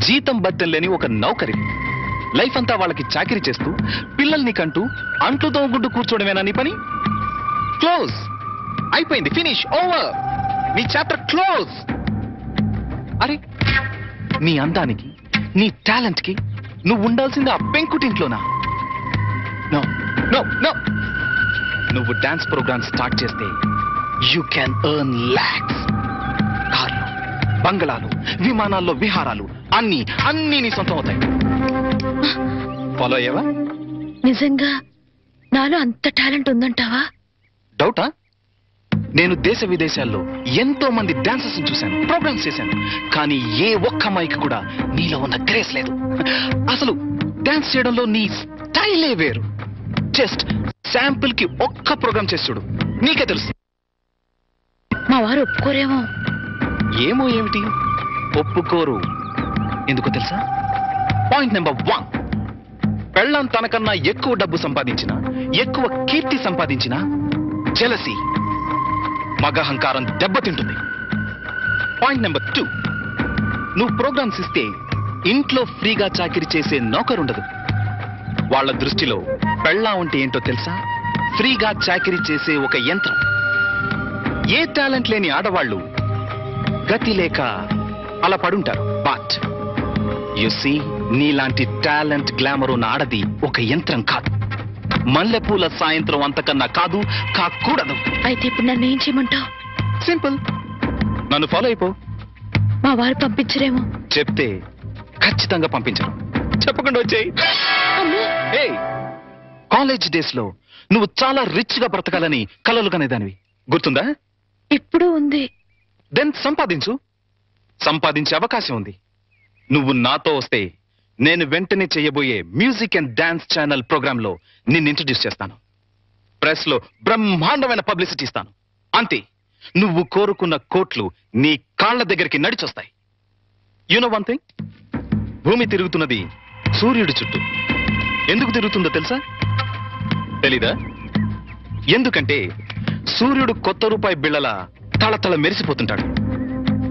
జీతం బద్దం లేని ఒక నౌకరి. లైఫ్ అంతా వాళ్ళకి చాకరీ చేస్తూ పిల్లల్ని కంటూ అంట్లు తోముకుంటూ కూర్చోవడమేనా నీ పని? క్లోజ్, అయిపోయింది, ఫినిష్, ఓవర్. నీ చాప్టర్ క్లోజ్. అరే, నీ అందానికి, నీ టాలెంట్ కి నువ్వు ఉండాల్సింది ఆ పెంకుటింట్లోనా? No no no. నువ్వు డాన్స్ ప్రోగ్రామ్ స్టార్ట్ చేస్తే యూ క్యాన్ ఎర్న్ లాక్స్. కార్లు, బంగళాలు, విమానాల్లో విహారాలు అన్ని అన్ని నీ సొంతం అవుతాయి. ఫాలో అయ్యావా? నిజంగా నాలో అంత టాలెంట్ ఉందంటావా? డౌటా? నేను దేశ విదేశాల్లో ఎంతో మంది డాన్సర్స్ చూశాను, ప్రోగ్రామ్స్ చేశాను, కానీ ఏ ఒక్క అమ్మాయికి కూడా నీలో ఉన్న గ్రేస్ లేదు. అసలు డాన్స్ చేయడంలో నీ స్టైలే వేరు. జస్ట్ శాంపుల్ కి ఒక్క ప్రోగ్రామ్ చేసి చూడు, నీకే తెలుసు. మా వారు ఒప్పుకోరేమో. ఏమో ఏమిటి, ఒప్పుకోరు. ఎందుకో తెలుసా? పాయింట్ నెంబర్ 1, పెళ్ళం తనకన్నా ఎక్కువ డబ్బు సంపాదించినా, ఎక్కువ కీర్తి సంపాదించినా జెలసీ, మగహంకారం దెబ్బతింటుంది. పాయింట్ నెంబర్ 2, నువ్వు ప్రోగ్రామ్స్ ఇస్తే ఇంట్లో ఫ్రీగా చాకిరీ చేసే నౌకరుండదు. వాళ్ళ దృష్టిలో పెళ్ళాం అంటే ఏంటో తెలుసా? ఫ్రీగా చాకిరీ చేసే ఒక యంత్రం. ఏ టాలెంట్ లేని ఆడవాళ్ళు గతి లేక అలా పడుంటారు. బట్ యు సీ, నీలాంటి టాలెంట్, గ్లామర్ ఉన్న ఆడది ఒక యంత్రం కాదు. మల్లెపూల సాయంత్రం అంతకన్నా కాదు, కాకూడదు. అయితే ఇప్పుడు నన్ను ఏం చేయమంటావు? సింపుల్, నన్ను ఫాలో అయిపో. మా వారు పంపించరేమో. చెప్తే ఖచ్చితంగా పంపించరు. చెప్పకుండా వచ్చేయి. కాలేజ్ డేస్ లో నువ్వు చాలా రిచ్ గా బ్రతకాలని కలలు కనేదానివి, గుర్తుందా? ఇప్పుడు ఉంది. దెన్ సంపాదించు. సంపాదించే అవకాశం ఉంది. నువ్వు నాతో వస్తే నేను వెంటనే చేయబోయే music and dance channel programme లో నిన్ను ఇంట్రడ్యూస్ చేస్తాను. ప్రెస్ లో బ్రహ్మాండమైన పబ్లిసిటీ ఇస్తాను. అంతే, నువ్వు కోరుకున్న కోట్లు నీ కాళ్ల దగ్గరికి నడిచొస్తాయి. యు నో వన్ థింగ్, భూమి తిరుగుతున్నది సూర్యుడి చుట్టూ. ఎందుకు తిరుగుతుందో తెలుసా? తెలీదా? ఎందుకంటే సూర్యుడు కొత్త రూపాయి బిళ్ళల తళతళ మెరిసిపోతుంటాడు.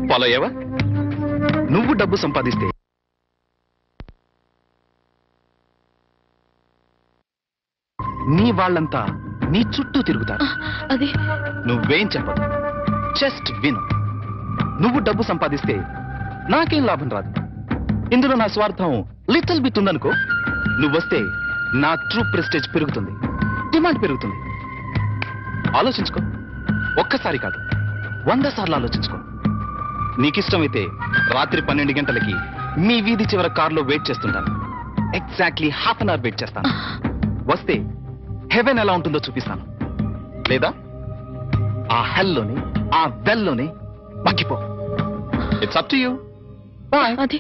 ఫాలో అయ్యావా? నువ్వు డబ్బు సంపాదిస్తే నీ వాళ్ళంతా నీ చుట్టూ తిరుగుతారు. అది నువ్వేం చెప్పదు, జస్ట్ విను. నువ్వు డబ్బు సంపాదిస్తే నాకేం లాభం రాదు. ఇందులో నా స్వార్థం లిటిల్ బిట్ ఉందనుకో. నువ్వొస్తే నా ట్రూ ప్రెస్టేజ్ పెరుగుతుంది, డిమాండ్ పెరుగుతుంది. ఆలోచించుకో. ఒక్కసారి కాదు, 100 సార్లు ఆలోచించుకో. నీకిష్టమైతే రాత్రి 12 గంటలకి మీ వీధి చివర కారులో వెయిట్ చేస్తుంటాను. ఎగ్జాక్ట్లీ ½ అన్ అవర్ వెయిట్ చేస్తాను. వస్తే హెవెన్ ఎలా ఉంటుందో చూపిస్తాను. లేదా ఆ హెల్లోనే, ఆ వెల్లోనే మగ్గిపో. It's up to you. Bye. అది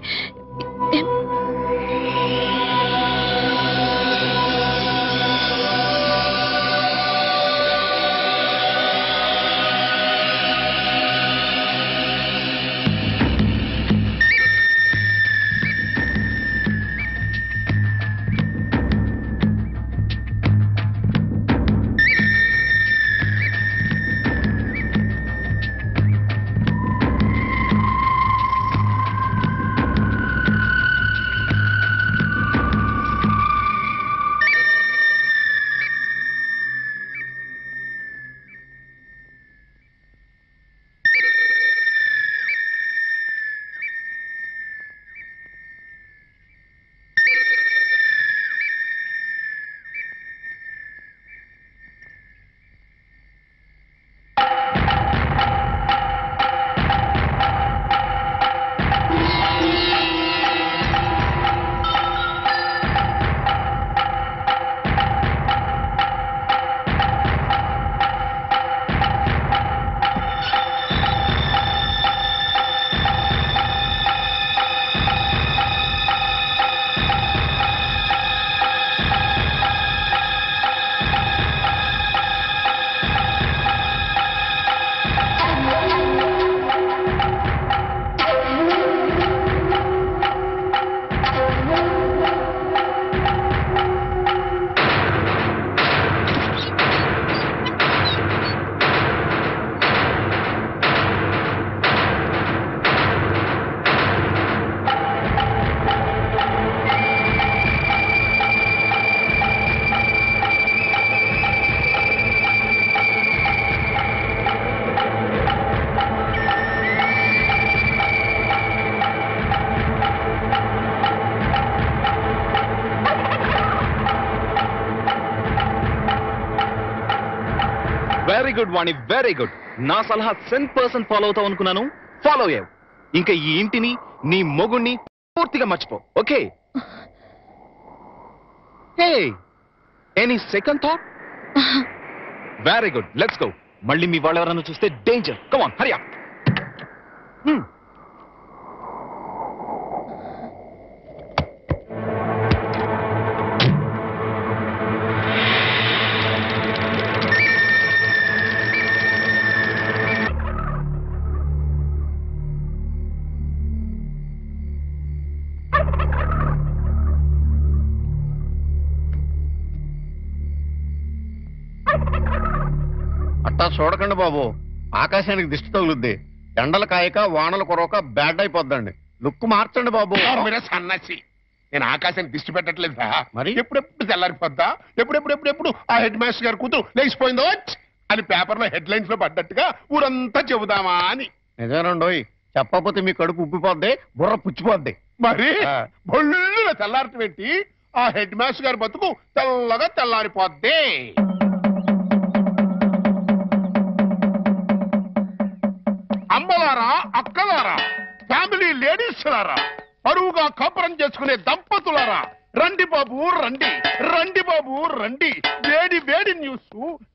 very good Vani, very good. నా సలహా 100% ఫాలో అవుతావు అనుకున్నాను, ఫాలో అయ్యావు. ఇంకా ఈ ఇంటిని నీ మొగుణ్ణి పూర్తిగా మర్చిపో. Okay? Hey, any second thought? Very good, let's go. మళ్ళీ మీ వాళ్ళు ఎవరైనా చూస్తే danger. Come on, Hari up. అట్టా చూడకండి బాబు, ఆకాశానికి దిష్టి తగులుద్ది. ఎండలు కాయక వానలు కొరవక బ్యాడ్ అయిపోద్దండి. లుక్ మార్చండి బాబు. మీరే సన్నాసి, నేను ఆకాశానికి దిష్టి పెట్టట్లేదురా. మరి? ఎప్పుడెప్పుడు తెల్లారిపోద్దా, ఎప్పుడెప్పుడు ఆ హెడ్ మాస్టర్ గారి కూతురు లేచిపోయిందో అని పేపర్లో హెడ్ లైన్స్ లో పడ్డట్టుగా ఊరంతా చెబుదామా అని. నిజమేనండోయ్, చెప్పకపోతే మీ కడుపు ఉబ్బిపోద్ది, బుర్ర పుచ్చిపోద్ది. మరి ఆ. బొల్లున తెల్లారటం పెట్టి ఆ హెడ్ మాస్టర్ గారి బతుకు తెల్లగా తెల్లారిపోద్ది. అమ్మలారా, అక్కలారా, ఫ్యామిలీ లేడీస్ లారా, పరువుగా కాపురం చేసుకునే దంపతులారా, రండి బాబు రండి, రండి బాబు రండి. వేడి వేడి న్యూస్,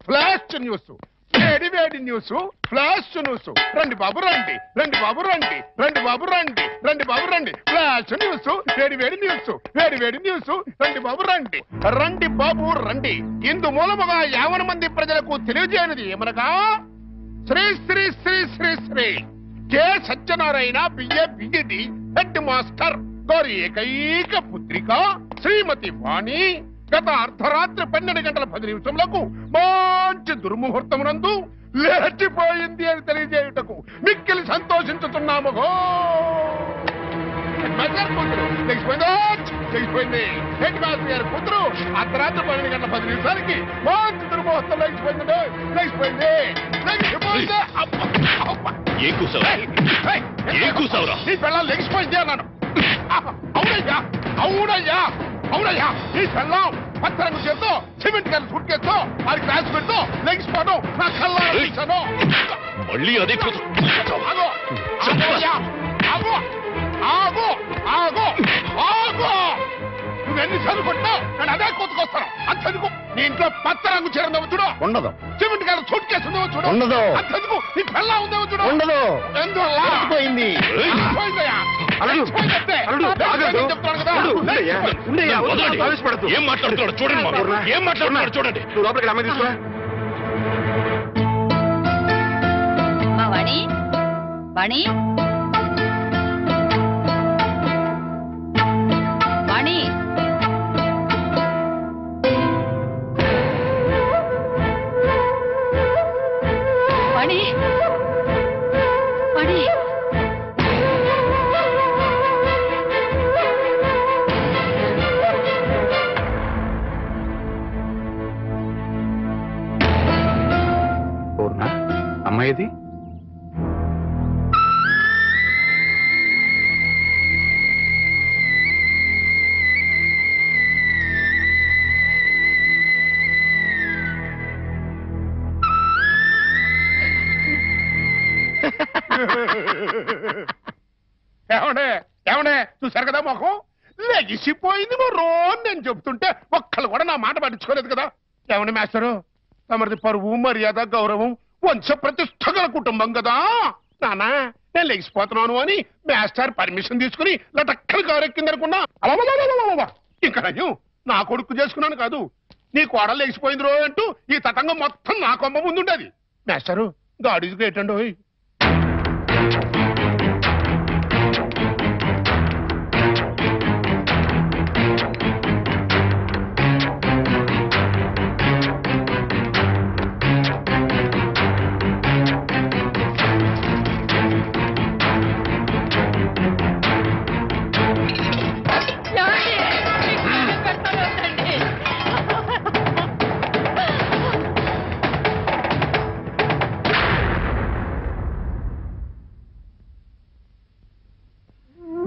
ఫ్లాష్ న్యూస్, వేడి వేడి న్యూస్, ఫ్లాష్ న్యూస్. రండి బాబు రండి, రండి బాబు రండి, రండి బాబు రండి, రండి బాబు రండి. ఫ్లాష్ న్యూస్, వేడి వేడి న్యూస్, వేడి వేడి న్యూస్. రండి బాబు రండి, రండి బాబు రండి. ఇందు మూలముగా 50 మంది ప్రజలకు తెలియజేయనిది ఏమనగా, Shri Shri Shri Shri Shri K Satyanarayana BA BEd head master గారి ఏకైక పుత్రిక శ్రీమతి వాణి గత అర్ధరాత్రి 12 గంటల 10 నిమిషములకు మంచి దుర్ముహూర్తమునందు లేచిపోయింది అని తెలియజేయుటకు మిక్కిలి సంతోషించుతున్నాము. లేచిపోయింది హెడ్ మాస్టర్ గారి కూతురు అర్ధరాత్రి 12 గంటల 10 నిమిషాలకి మంచి దుర్ముహూర్తం లేచిపోయింది. లేచిపోయింది. నీ పిల్లలు లెగిసిపోయింది అన్నాను. అవునయ్యా, అవునయ్యా, అవునయ్యా. నీ పిల్లం పత్తరంగు చేస్తూ సిమెంట్ గారి సూట్ కేసుతో అది క్లాస్ పెడుతూ లెగిసిపోవడం నా కళ్ళ మళ్ళీ అదే ఆగు, ఆగు, ఆగు, ఆగు. నువ్వెన్నిసార్లు కొట్టా నేను అదే కొట్టుకొస్తాను. అంతెందుకు నీ ఇంట్లో పత్తరంగు చీర ఉందేమో చూడు, ఉండదు. సిమెంట్ గారి సూట్ కేసు ఉందేమో చూడు, ఉండదు. అంతెందుకు నీ పిల్ల ఉందేమో చూడు, ఉండదు. ఎందువల్ల పోయింది. ఏం మాట్లాడుతున్నాడు చూడండి, ఏం మాట్లాడుతున్నాడు చూడండి. నువ్వు లోపలికి అమ్మాయి తీసుకురా. వాణి, వాణి, వాణి. వాణి, వాణి. పూర్ణ, అమ్మాయిది ఏమనే ఏమనే చూశారు కదా మొహం లెగిసిపోయింది. రోజు నేను చెబుతుంటే ఒక్కళ్ళు కూడా నా మాట పట్టించుకోలేదు కదా. ఏమని మాస్టరు, తమది పరువు మర్యాద గౌరవం వంశ ప్రతిష్ట గల కుటుంబం కదా నానా. నేను లెగిసిపోతున్నాను అని మాస్టర్ పర్మిషన్ తీసుకుని లటక్కలు కారెక్కిందనుకున్నా. ఇంకా నయ్యం నా కొడుకు చేసుకున్నాను కాదు, నీ కోడలు లెగిసిపోయింది రో అంటూ ఈ తతంగం మొత్తం నా కొమ్మ ముందుండేది. మాస్టరు గాడ్ ఈజ్ గ్రేట్ అండి.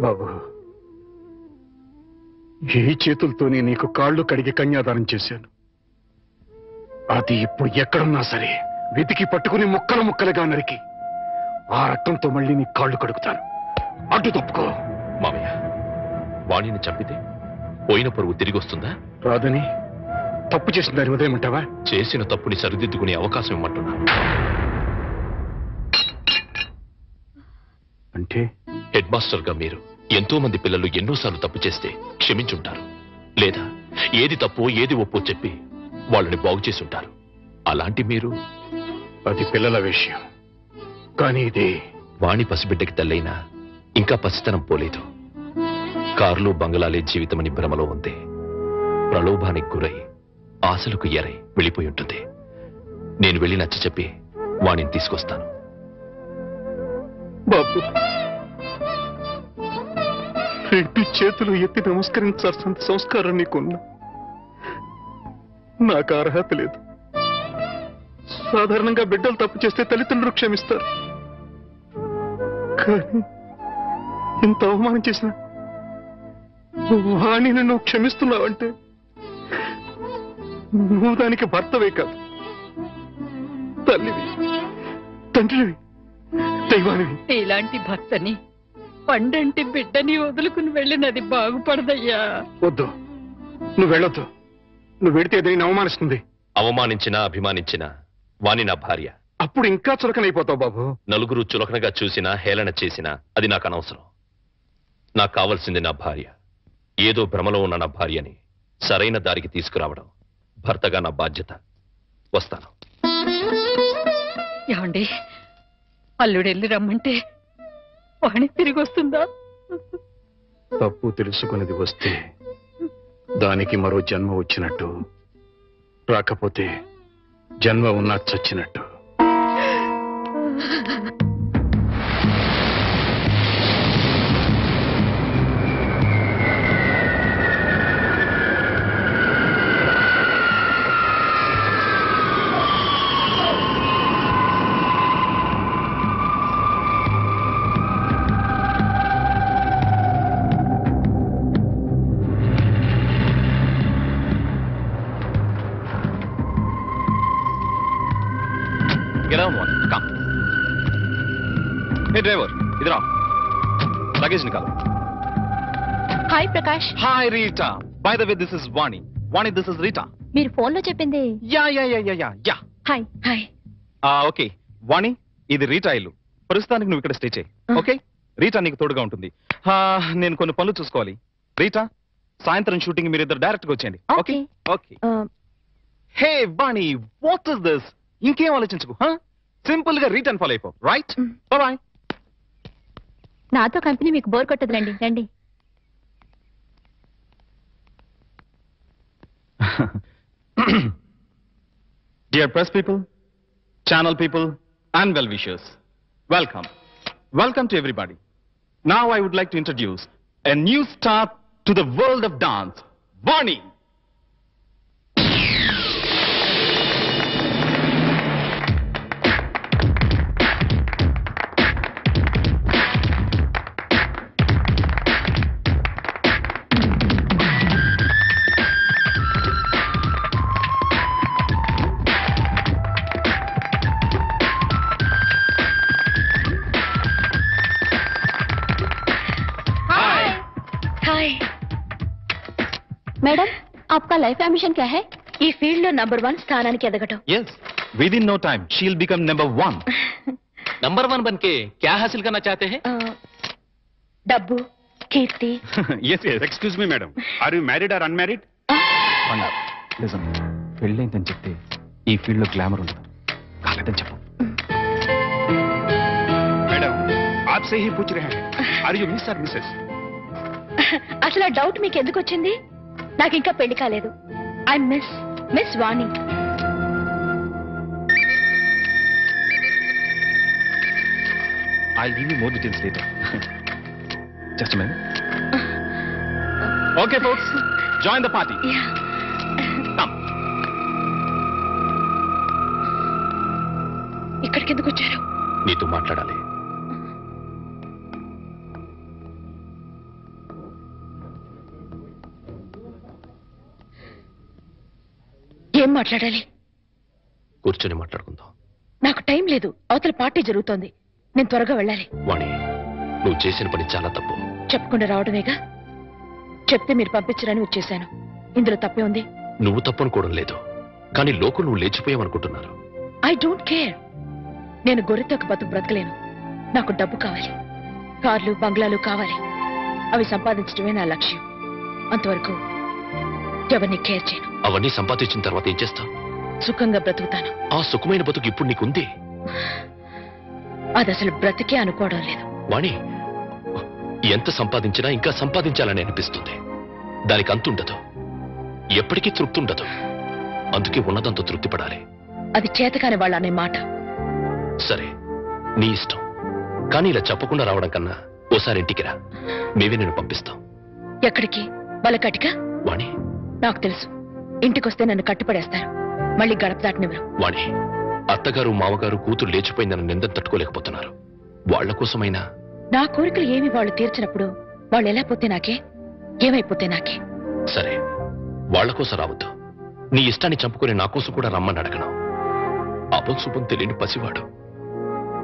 బాబు, ఈ చేతులతోనే నీకు కాళ్ళు కడిగి కన్యాదానం చేశాను. అది ఇప్పుడు ఎక్కడున్నా సరే వెతికి పట్టుకుని ముక్కలు ముక్కలుగా నరికి ఆ రక్తంతో మళ్ళీ నీ కాళ్ళు కడుగుతాను. అడ్డు తప్పుకో. మామయ్య, వాణిని చంపితే పోయిన పరువు తిరిగి వస్తుందా? రాదని తప్పు చేసిన దాని ఉదయమంటావా? చేసిన తప్పుని సరిదిద్దుకునే అవకాశం ఇమ్మంటున్నా. అంటే హెడ్ మాస్టర్ గా మీరు ఎంతో మంది పిల్లలు ఎన్నోసార్లు తప్పు చేస్తే క్షమించుంటారు, లేదా ఏది తప్పో ఏది ఒప్పో చెప్పి వాళ్ళని బాగు చేసి ఉంటారు. అలాంటి మీరు అది పిల్లల విషయం, కానీ ఇది వాణి పసిబిడ్డకి తల్లైనా ఇంకా పసితనం పోలేదు. కార్లు బంగళాలే జీవితమని భ్రమలో ఉంది. ప్రలోభానికి గురై ఆశలకు ఎరై వెళ్ళిపోయి ఉంటుంది. నేను వెళ్ళి నచ్చ చెప్పి వాణిని తీసుకొస్తాను. బాబు, రెండు చేతులు ఎత్తి నమస్కరించాల్సిన సంస్కారం నీకున్నా నాకు అర్హత లేదు. సాధారణంగా బిడ్డలు తప్పు చేస్తే తల్లిదండ్రులు క్షమిస్తారు, కానీ ఇంత అవమానం చేసిన వాణిని నువ్వు క్షమిస్తున్నావంటే నువ్వు దానికి భర్తవే కాదు, తల్లివి, తండ్రివి, దైవానివి. ఇలాంటి భర్తని పండంటి బిడ్డని వదులుకుని వెళ్ళినది బాగుపడదయ్యా. వద్దు, నువ్వు వెళ్ళొద్దు. నువ్వు వెడితే ఏదైనా అవమానిస్తుంది. అవమానించినా అభిమానించినా వాణి నా భార్య. అప్పుడు ఇంకా చులకనైపోతావు బాబు. నలుగురు చులకనగా చూసినా హేళన చేసినా అది నాకు అనవసరం. నాకు కావాల్సింది నా భార్య. ఏదో భ్రమలో ఉన్న నా భార్యని సరైన దారికి తీసుకురావడం భర్తగా నా బాధ్యత. వస్తాను. ఏమండి, అల్లుడెళ్ళి రమ్మంటే వాణి తిరిగి వస్తుందా? తప్పు తెలుసుకున్నది వస్తే దానికి మరో జన్మ వచ్చినట్టు, రాకపోతే జన్మ ఉన్నా చచ్చినట్టు. Get down, one. Come. Hey, driver. इधर आओ. Luggage निकालो. Hi Prakash. Hi, Rita. By the way, this is Vani. Vani, this is Rita. మీరు ఫోన్ లో చెప్పింది. Yeah. Hi hi. ఓకే. వాణి, ఇది రీటా ఇల్లు. ప్రస్తుతానికి నువ్వు ఇక్కడ స్టే చేయి. ఓకే? రీటా నీకు తోడుగా ఉంటుంది. నేను కొన్ని పనులు చూసుకోవాలి. రీటా, సాయంత్రం షూటింగ్ మీరు ఇద్దరు డైరెక్ట్ గా వచ్చేయండి. Okay? Okay. Hey Vani, what is this? ఇంకేం ఆలోచించుకో. సింపుల్ గా రీటర్న్ ఫాలో అయిపో. రైట్? బాయ్. నాతో కంపెనీ మీకు బోర్ కొట్టదు, రండి రండి. Dear press people, channel people, and well-wishers, welcome. Welcome to everybody. Now I would like to introduce a new star to the world of dance, Vani. Madam, आपका life ambition क्या है? ఈ field లో number 1 స్థానానికి ఎదగటం. Yes, within no time she'll become number 1. Number 1 बनके क्या हासिल करना चाहते हैं? డబ్బు, కీర్తి. Yes. Excuse me madam, are you married or unmarried? నిజం, పెళ్ళైందని చెప్తే ఈ ఫీల్డ్ లో గ్లామర్ ఉండదు. కాలేదని చెప్పు. మేడం, आपसे ही पूछ रहे हैं, आर यू मिस और मिसेस? అసలు ఆ డౌట్ మీకు ఎందుకు వచ్చింది? నాకు ఇంకా పెళ్లి కాలేదు. I miss Vani. I'll give you more details later. Just a minute. Okay, folks, join the party. Come. ఇక్కడికి ఎందుకు వచ్చారు? నీతో మాట్లాడాలి. ఏం మాట్లాడాలి? కూర్చొని మాట్లాడుకుందాం. నాకు టైం లేదు, అవతల పార్టీ జరుగుతోంది, నేను త్వరగా వెళ్ళాలి. వాణి, నువ్వు చేసిన పని చాలా తప్పు. చెప్పకుండా రావడమేగా. చెప్తే మీరు పంపించరని వచ్చేశాను. ఇందులో తప్పే ఉంది. నువ్వు తప్పనుకోవడం లేదు, కానీ లోకం నువ్వు లేచిపోయావనుకుంటున్నారు. I don't care. నేను గొర్రెతోక బతుకు బ్రతకలేను. నాకు డబ్బు కావాలి, కార్లు బంగ్లాలు కావాలి. అవి సంపాదించడమే నా లక్ష్యం. అంతవరకు ఎవరిని కేర్ చేయను. అవన్నీ సంపాదించిన తర్వాత ఏం చేస్తావు? సుఖంగా బ్రతుకుతాను. ఆ సుఖమైన బతుకు ఇప్పుడు నీకుంది. అది అసలు బ్రతికే అనుకోవడం లేదు. వాణి, ఎంత సంపాదించినా ఇంకా సంపాదించాలని అనిపిస్తుంది. దానికి అంతుండదు, ఎప్పటికీ తృప్తి ఉండదు. అందుకే ఉన్నదంతా తృప్తి పడాలి. అది చేతకాని వాళ్ళ అనే మాట. సరే, నీ ఇష్టం. కానీ ఇలా చెప్పకుండా రావడం కన్నా ఓసారి ఇంటికి రా, మేమే నేను పంపిస్తాం. ఎక్కడికి? బలకటికా? వాణి, నాకు తెలుసు. ఇంటికొస్తే నన్ను కట్టుపడేస్తారు, మళ్ళీ గడప దాటనివ్వరు. వాణి, అత్తగారు మామగారు కూతురు లేచిపోయిందని నిందను తట్టుకోలేకపోతున్నారు. వాళ్ల కోసమైనా. నా కోరికలు ఏమి వాళ్ళు తీర్చినప్పుడు వాళ్ళు ఎలా పోతే నాకే, ఏమైపోతే నాకే. సరే, వాళ్ల కోసం రావద్దు. నీ ఇష్టాన్ని చంపుకుని నా కోసం కూడా రమ్మని అడగను. అపం శుభం తెలియని పసివాడు,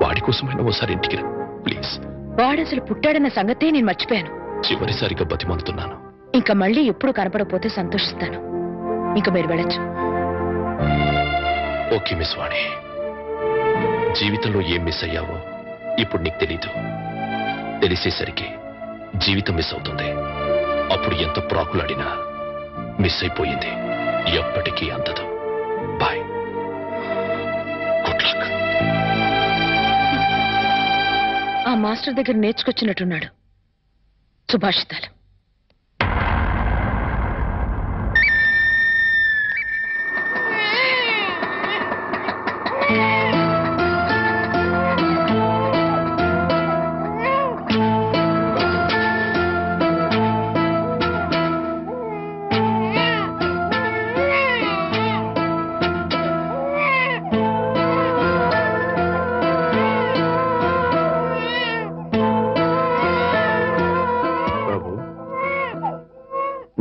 వాడి కోసమైనా ఓసారి ఇంటికి రా ప్లీజ్. వాడసలు పుట్టాడన్న సంగతే నేను మర్చిపోయాను. చివరిసారిగా బతిమాలుతున్నాను. ఇంకా మళ్ళీ ఎప్పుడు కనపడకపోతే సంతోషిస్తాను. ఇంకా మీరు వెళ్ళొచ్చు. ఓకే మిస్ వాణి, జీవితంలో ఏం మిస్ అయ్యావో ఇప్పుడు నీకు తెలీదు. తెలిసేసరికి జీవితం మిస్ అవుతుంది. అప్పుడు ఎంత ప్రాకులాడినా మిస్ అయిపోయింది ఎప్పటికీ అందదు. Boy, good luck. ఆ మాస్టర్ దగ్గర నేర్చుకొచ్చినట్టున్నాడు సుభాషితాలు.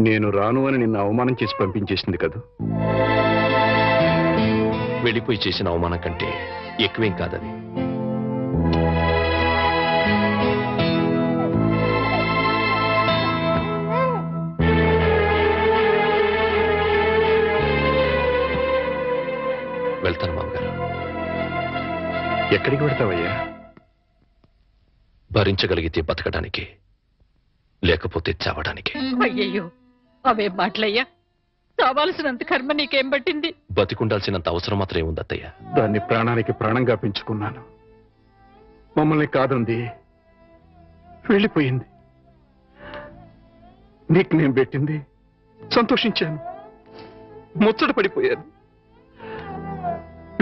నేను రాను అని నిన్ను అవమానం చేసి పంపించేసింది కదా. వెళ్ళిపోయి చేసిన అవమానం కంటే ఎక్కువేం కాదది. వెళ్తాను మామగారు. ఎక్కడికి పెడతావయ్యా? భరించగలిగితే బతకడానికి, లేకపోతే చావడానికి. అయ్యయ్యో, అవే మాటలయ్యా. చావాల్సినంత కర్మ నీకేం పట్టింది? బతికుండాల్సినంత అవసరం మాత్రమే ఉంది అత్తయ్య. దాన్ని ప్రాణానికి ప్రాణంగా పెంచుకున్నాను. మమ్మల్ని కాదంది, వెళ్ళిపోయింది. నీకు నేను పెట్టింది సంతోషించాను, ముచ్చట పడిపోయాను.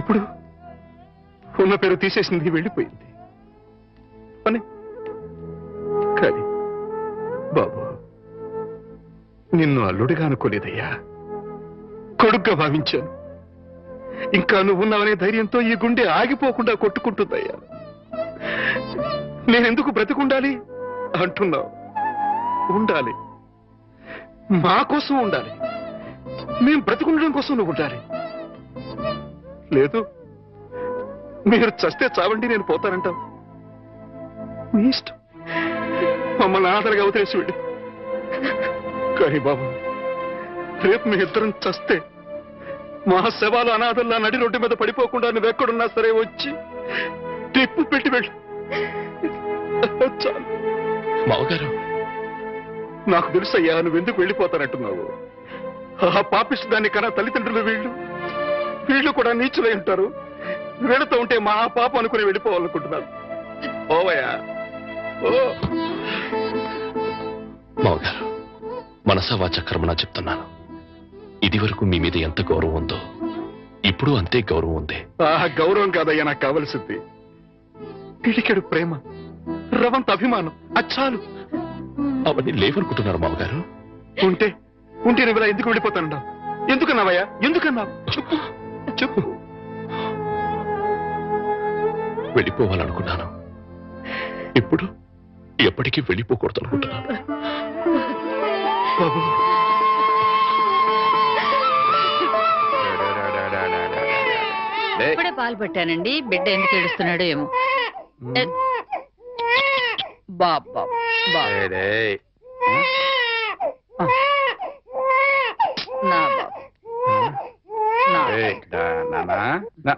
ఇప్పుడు ఉన్న పేరు తీసేసింది, వెళ్ళిపోయింది అని. కానీ బాబు, నిన్ను అల్లుడిగా అనుకోలేదయ్యా, కొడుగ్గా భావించాను. ఇంకా నువ్వున్నావనే ధైర్యంతో ఈ గుండె ఆగిపోకుండా కొట్టుకుంటుందయ్యా. నేనెందుకు బ్రతికుండాలి అంటున్నావు? ఉండాలి, మా కోసం ఉండాలి. మేం బ్రతికుండడం కోసం నువ్వు ఉండాలి. లేదు, మీరు చస్తే చావండి, నేను పోతానంటావు. నీ ఇష్టం, మమ్మల్ని అనాథలుగా వదిలేసి వెళ్ళి. కానీ బాబు, రేపు మీ ఇద్దరం చస్తే మా శవాలు అనాథల్లా నడి రోడ్డు మీద పడిపోకుండా నువ్వెక్కడున్నా సరే వచ్చి టిప్పు పెట్టి వెళ్ళి. చాలు. మామగారు, నాకు తెలుసయ్యా నువ్వెందుకు వెళ్ళిపోతానంటున్నావు. ఆ పాపిష్టి దాన్ని కన్నా తల్లిదండ్రులు వీళ్ళు కూడా నీచులై ఉంటారు. వీళ్ళతో ఉంటే మా పాప అనుకుని వెళ్ళిపోవాలనుకుంటున్నారు. ఓవయ్యా, ఓ. మామగారు, మనసా వాచ కర్మనా చెప్తున్నాను. ఇది వరకు మీ మీద ఎంత గౌరవం ఉందో ఇప్పుడు అంతే గౌరవం ఉంది. ఆ గౌరవం కాదయ్యా నాకు కావలసింది. పిడికెడు ప్రేమ, రవంత అభిమానం, అచ్చాలు. అవన్నీ లేవనుకుంటున్నారు మామగారు. ఉంటే నువ్వు ఇలా ఎందుకు వెళ్ళిపోతానన్నావు? ఎందుకన్నావయ్యా? ఎందుకన్నావు? చెప్పు చెప్పు. వెళ్ళిపోవాలనుకున్నాను, ఇప్పుడు ఎప్పటికీ వెళ్ళిపోకూడదు అనుకుంటున్నాను. బాబు, ఇప్పుడే పాలు పెట్టానండి, బిడ్డ ఎందుకు ఏడుస్తున్నాడో ఏమో. బాబా నా బాబు నా